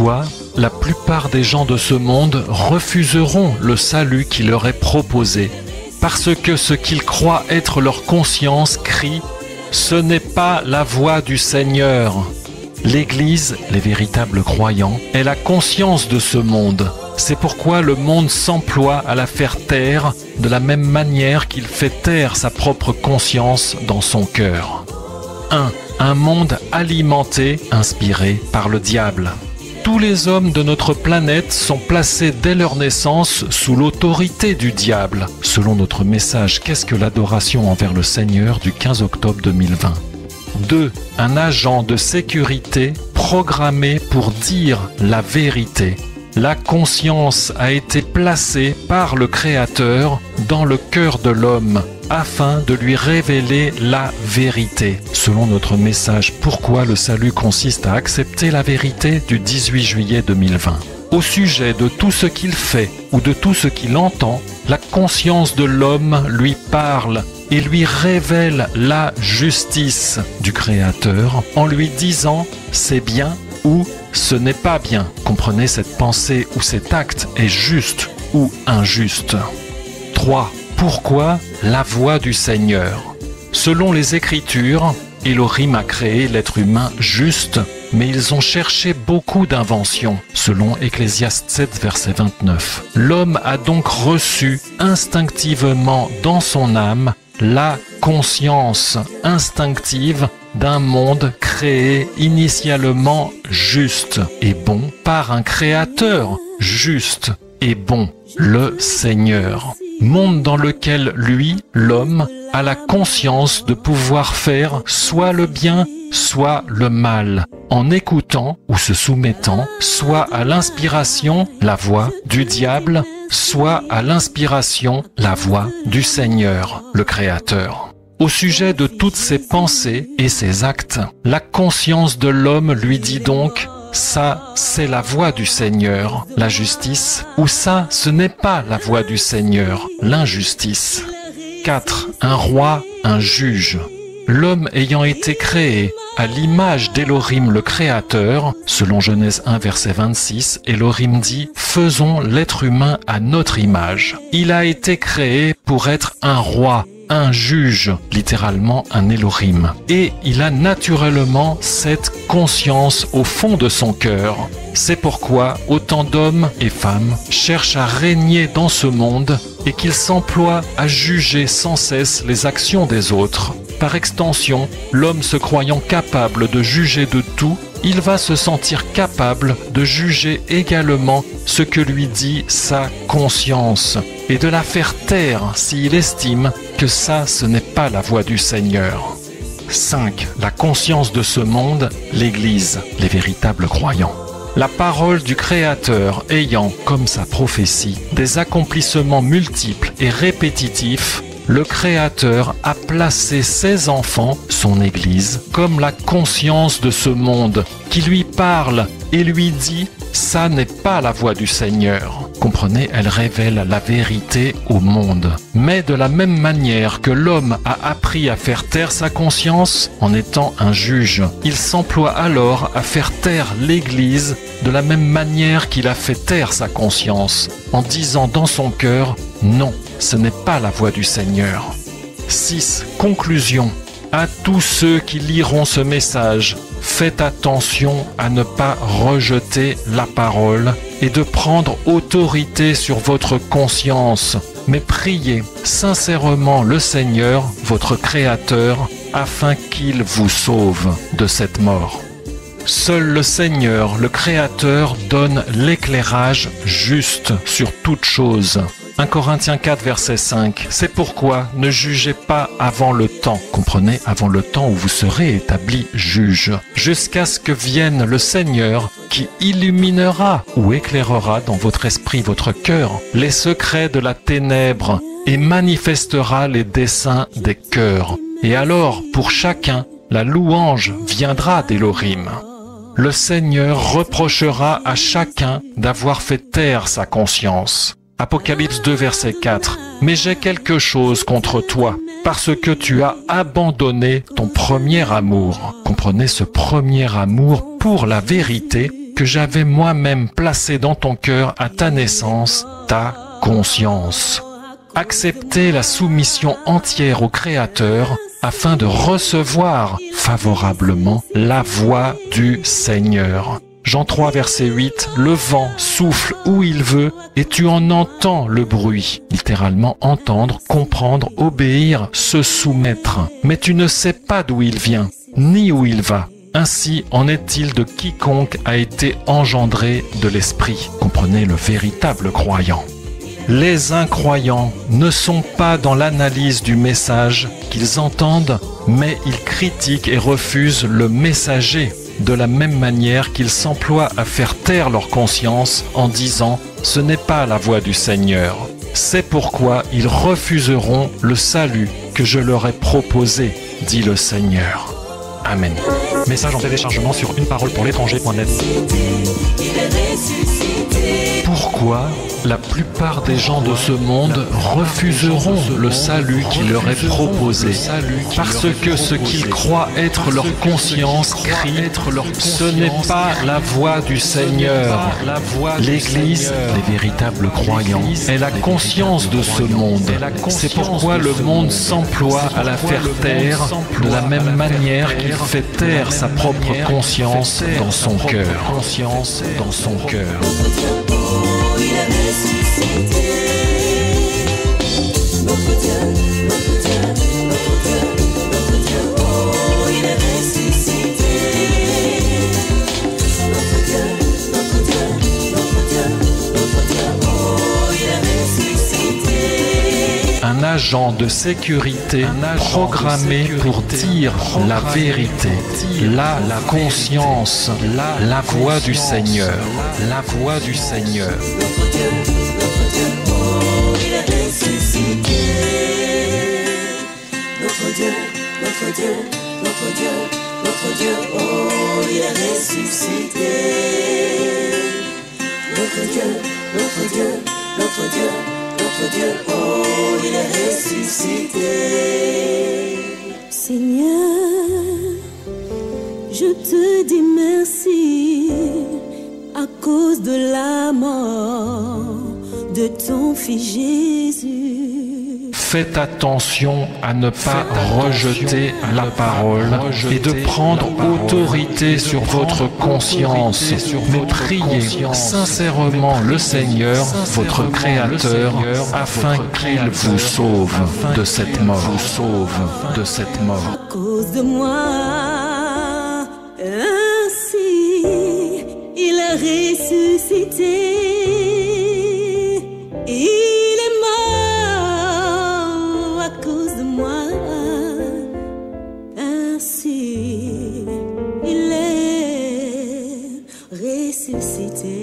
Toutefois, la plupart des gens de ce monde refuseront le salut qui leur est proposé, parce que ce qu'ils croient être leur conscience crie « Ce n'est pas la voix du Seigneur ». L'Église, les véritables croyants, est la conscience de ce monde. C'est pourquoi le monde s'emploie à la faire taire de la même manière qu'il fait taire sa propre conscience dans son cœur. 1. Un monde alimenté, inspiré par le diable. Tous les hommes de notre planète sont placés dès leur naissance sous l'autorité du diable, selon notre message « Qu'est-ce que l'adoration envers le Seigneur » du 15 octobre 2020. 2. Un agent de sécurité programmé pour dire la vérité. La conscience a été placée par le Créateur dans le cœur de l'homme afin de lui révéler la vérité. Selon notre message « Pourquoi le salut consiste à accepter la vérité » du 18 juillet 2020. Au sujet de tout ce qu'il fait ou de tout ce qu'il entend, la conscience de l'homme lui parle et lui révèle la justice du Créateur en lui disant « c'est bien » ou « ce n'est pas bien ». Comprenez, cette pensée ou cet acte est juste ou injuste. 3. Pourquoi la voix du Seigneur? Selon les Écritures, Elohim a créé l'être humain juste, mais ils ont cherché beaucoup d'inventions, selon Ecclésiaste 7, verset 29. L'homme a donc reçu instinctivement dans son âme la conscience instinctive d'un monde créé initialement juste et bon par un créateur juste et bon, le Seigneur. Monde dans lequel lui, l'homme, a la conscience de pouvoir faire soit le bien, soit le mal, en écoutant ou se soumettant soit à l'inspiration, la voix du diable, soit à l'inspiration, la voix du Seigneur, le Créateur. Au sujet de toutes ses pensées et ses actes, la conscience de l'homme lui dit donc « ça, c'est la voix du Seigneur, la justice » ou « ça, ce n'est pas la voix du Seigneur, l'injustice ». 4. Un roi, un juge. L'homme ayant été créé à l'image d'Elohim le Créateur, selon Genèse 1 verset 26, Elohim dit « Faisons l'être humain à notre image ». Il a été créé pour être un roi, un juge, littéralement un Elohim. Et il a naturellement cette conscience au fond de son cœur. C'est pourquoi autant d'hommes et femmes cherchent à régner dans ce monde et qu'ils s'emploient à juger sans cesse les actions des autres. Par extension, l'homme se croyant capable de juger de tout, il va se sentir capable de juger également ce que lui dit sa conscience et de la faire taire s'il estime que ça, ce n'est pas la voix du Seigneur. 5. La conscience de ce monde, l'Église, les véritables croyants. La parole du Créateur ayant, comme sa prophétie, des accomplissements multiples et répétitifs, le Créateur a placé ses enfants, son Église, comme la conscience de ce monde, qui lui parle et lui dit « ça n'est pas la voix du Seigneur ». Comprenez, elle révèle la vérité au monde. Mais de la même manière que l'homme a appris à faire taire sa conscience en étant un juge, il s'emploie alors à faire taire l'Église de la même manière qu'il a fait taire sa conscience, en disant dans son cœur « non, ce n'est pas la voix du Seigneur ». 6. Conclusion. À tous ceux qui liront ce message, faites attention à ne pas rejeter la parole et de prendre autorité sur votre conscience, mais priez sincèrement le Seigneur, votre Créateur, afin qu'il vous sauve de cette mort. Seul le Seigneur, le Créateur, donne l'éclairage juste sur toute chose. 1 Corinthiens 4, verset 5. C'est pourquoi ne jugez pas avant le temps. Comprenez, avant le temps où vous serez établi juge. Jusqu'à ce que vienne le Seigneur qui illuminera ou éclairera dans votre esprit, votre cœur, les secrets de la ténèbre et manifestera les desseins des cœurs. Et alors, pour chacun, la louange viendra d'Elohim. Le Seigneur reprochera à chacun d'avoir fait taire sa conscience. Apocalypse 2, verset 4. « Mais j'ai quelque chose contre toi, parce que tu as abandonné ton premier amour. » Comprenez, ce premier amour pour la vérité que j'avais moi-même placé dans ton cœur à ta naissance, ta conscience. Accepter la soumission entière au Créateur afin de recevoir favorablement la voix du Seigneur. Jean 3, verset 8, « Le vent souffle où il veut et tu en entends le bruit. » Littéralement, entendre, comprendre, obéir, se soumettre. Mais tu ne sais pas d'où il vient, ni où il va. Ainsi en est-il de quiconque a été engendré de l'Esprit. Comprenez le véritable croyant. Les incroyants ne sont pas dans l'analyse du message qu'ils entendent, mais ils critiquent et refusent le messager, de la même manière qu'ils s'emploient à faire taire leur conscience en disant « ce n'est pas la voix du Seigneur ». C'est pourquoi ils refuseront le salut que je leur ai proposé, dit le Seigneur. Amen. Message en téléchargement sur uneparolepourlétranger.net. Pourquoi la plupart des gens de ce monde refuseront le salut qui leur est proposé? Parce que ce qu'ils croient être leur conscience crie « ce n'est pas la voix du Seigneur ». L'Église, les véritables croyants, est la conscience de ce monde. C'est pourquoi le monde s'emploie à la faire taire de la même manière qu'il fait taire sa propre conscience dans son cœur. Il est ressuscité. Notre Dieu, notre Dieu, notre Dieu, notre Dieu. Oh, il est ressuscité. Notre Dieu, notre Dieu, notre Dieu, notre Dieu. Oh, il est ressuscité. Un agent de sécurité programmé pour dire la vérité, la conscience, la voix du Seigneur, la voix du Seigneur. Notre Dieu, oh, il est ressuscité. Notre Dieu, notre Dieu, notre Dieu, notre Dieu, oh, il est ressuscité. Notre Dieu, notre Dieu, notre Dieu, notre Dieu, oh, il est ressuscité. Seigneur, je te dis merci à cause de la mort de ton Fils Jésus. Faites attention à ne pas rejeter la parole et de prendre autorité sur votre conscience, mais priez sincèrement le Seigneur, votre Créateur, afin qu'il vous sauve de cette mort. À cause de moi, ainsi il est ressuscité. Il est mort à cause de moi, ainsi il est ressuscité.